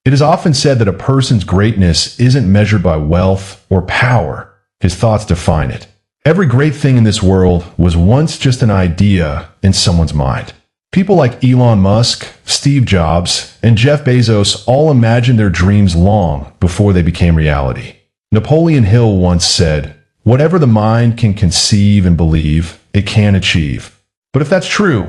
It is often said that a person's greatness isn't measured by wealth or power. His thoughts define it. Every great thing in this world was once just an idea in someone's mind. People like Elon Musk, Steve Jobs, and Jeff Bezos all imagined their dreams long before they became reality. Napoleon Hill once said, "Whatever the mind can conceive and believe, it can achieve." But if that's true,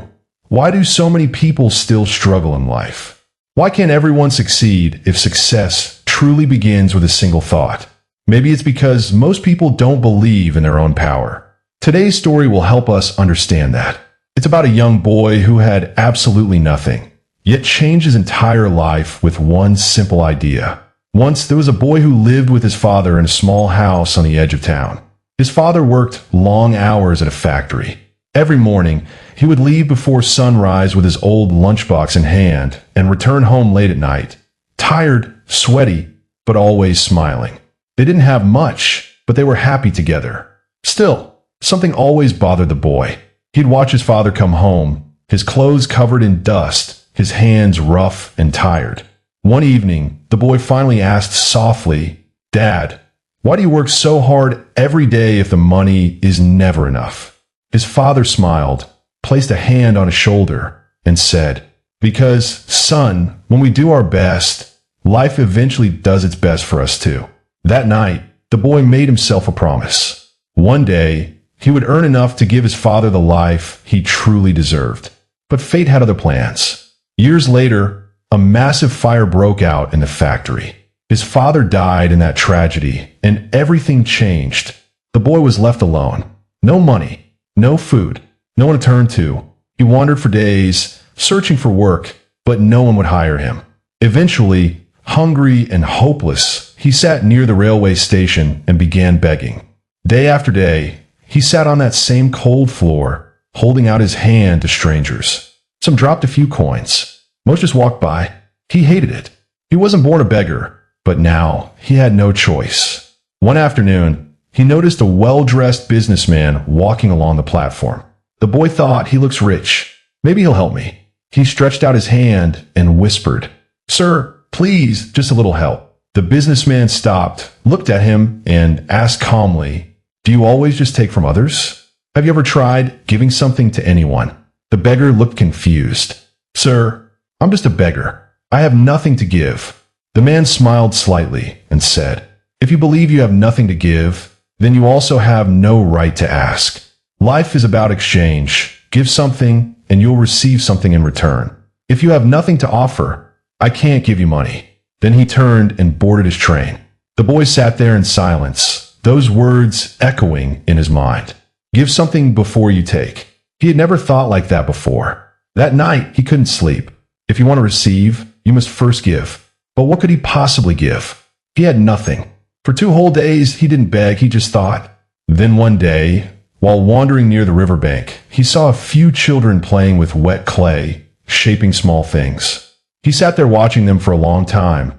why do so many people still struggle in life? Why can't everyone succeed if success truly begins with a single thought? Maybe it's because most people don't believe in their own power. Today's story will help us understand that. It's about a young boy who had absolutely nothing, yet changed his entire life with one simple idea. Once, there was a boy who lived with his father in a small house on the edge of town. His father worked long hours at a factory. Every morning, he would leave before sunrise with his old lunchbox in hand and return home late at night, tired, sweaty, but always smiling. They didn't have much, but they were happy together. Still, something always bothered the boy. He'd watch his father come home, his clothes covered in dust, his hands rough and tired. One evening, the boy finally asked softly, "Dad, why do you work so hard every day if the money is never enough?" His father smiled, placed a hand on his shoulder, and said, "Because, son, when we do our best, life eventually does its best for us too." That night, the boy made himself a promise. One day, he would earn enough to give his father the life he truly deserved. But fate had other plans. Years later, a massive fire broke out in the factory. His father died in that tragedy, and everything changed. The boy was left alone. No money, no food, no one to turn to. He wandered for days, searching for work, but no one would hire him. Eventually, hungry and hopeless, he sat near the railway station and began begging. Day after day, he sat on that same cold floor, holding out his hand to strangers. Some dropped a few coins. Most just walked by. He hated it. He wasn't born a beggar, but now he had no choice. One afternoon, he noticed a well-dressed businessman walking along the platform. The boy thought, "He looks rich. Maybe he'll help me." He stretched out his hand and whispered, "Sir, please, just a little help." The businessman stopped, looked at him, and asked calmly, "Do you always just take from others? Have you ever tried giving something to anyone?" The beggar looked confused. "Sir, I'm just a beggar. I have nothing to give." The man smiled slightly and said, "If you believe you have nothing to give, then you also have no right to ask. Life is about exchange. Give something, and you'll receive something in return. If you have nothing to offer, I can't give you money." Then he turned and boarded his train. The boy sat there in silence, those words echoing in his mind. Give something before you take. He had never thought like that before. That night, he couldn't sleep. If you want to receive, you must first give. But what could he possibly give? He had nothing. For 2 whole days, he didn't beg, he just thought. Then one day, while wandering near the riverbank, he saw a few children playing with wet clay, shaping small things. He sat there watching them for a long time,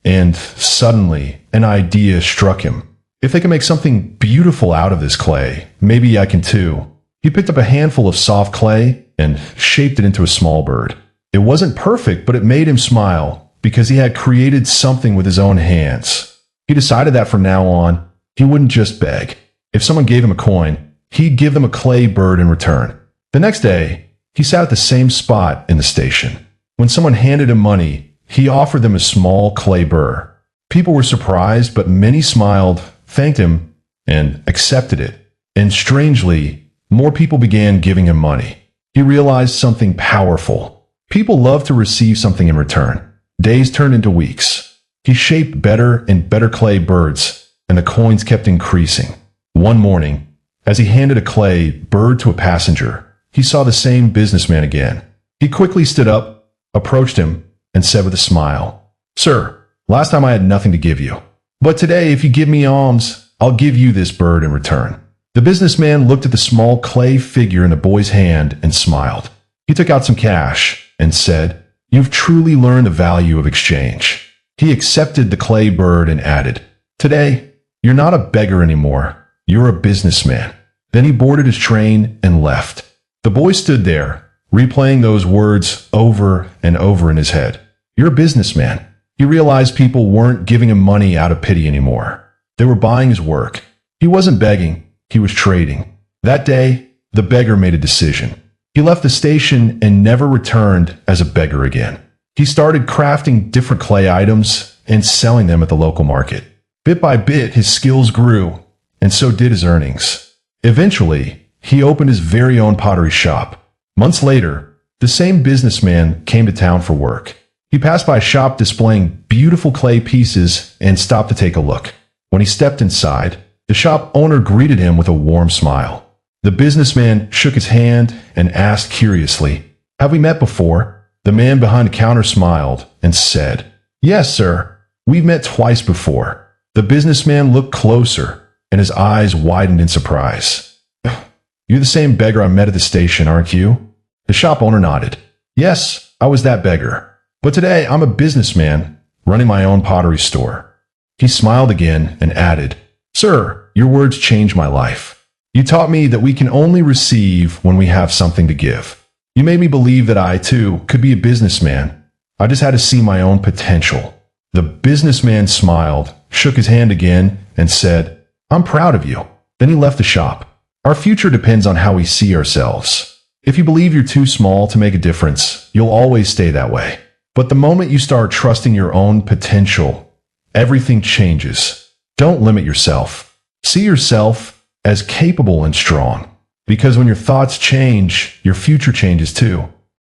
and suddenly an idea struck him. If they can make something beautiful out of this clay, maybe I can too. He picked up a handful of soft clay and shaped it into a small bird. It wasn't perfect, but it made him smile because he had created something with his own hands. He decided that from now on, he wouldn't just beg. If someone gave him a coin, he'd give them a clay bird in return. The next day, he sat at the same spot in the station. When someone handed him money, he offered them a small clay burr. People were surprised, but many smiled, thanked him, and accepted it. And strangely, more people began giving him money. He realized something powerful. People love to receive something in return. Days turned into weeks. He shaped better and better clay birds, and the coins kept increasing. One morning, as he handed a clay bird to a passenger, he saw the same businessman again. He quickly stood up, approached him, and said with a smile, "Sir, last time I had nothing to give you. But today, if you give me alms, I'll give you this bird in return." The businessman looked at the small clay figure in the boy's hand and smiled. He took out some cash and said, "You've truly learned the value of exchange." He accepted the clay bird and added, "Today, you're not a beggar anymore. You're a businessman." Then he boarded his train and left. The boy stood there, replaying those words over and over in his head. "You're a businessman." He realized people weren't giving him money out of pity anymore. They were buying his work. He wasn't begging, he was trading. That day, the beggar made a decision. He left the station and never returned as a beggar again. He started crafting different clay items and selling them at the local market. Bit by bit, his skills grew, and so did his earnings. Eventually, he opened his very own pottery shop. Months later, the same businessman came to town for work. He passed by a shop displaying beautiful clay pieces and stopped to take a look. When he stepped inside, the shop owner greeted him with a warm smile. The businessman shook his hand and asked curiously, "Have we met before?" The man behind the counter smiled and said, "Yes, sir. We've met twice before." The businessman looked closer, and his eyes widened in surprise. "You're the same beggar I met at the station, aren't you?" The shop owner nodded. "Yes, I was that beggar. But today I'm a businessman running my own pottery store." He smiled again and added, "Sir, your words changed my life. You taught me that we can only receive when we have something to give. You made me believe that I, too, could be a businessman. I just had to see my own potential." The businessman smiled, shook his hand again, and said, "I'm proud of you." Then he left the shop. Our future depends on how we see ourselves. If you believe you're too small to make a difference, you'll always stay that way. But the moment you start trusting your own potential, everything changes. Don't limit yourself. See yourself as capable and strong. Because when your thoughts change, your future changes too.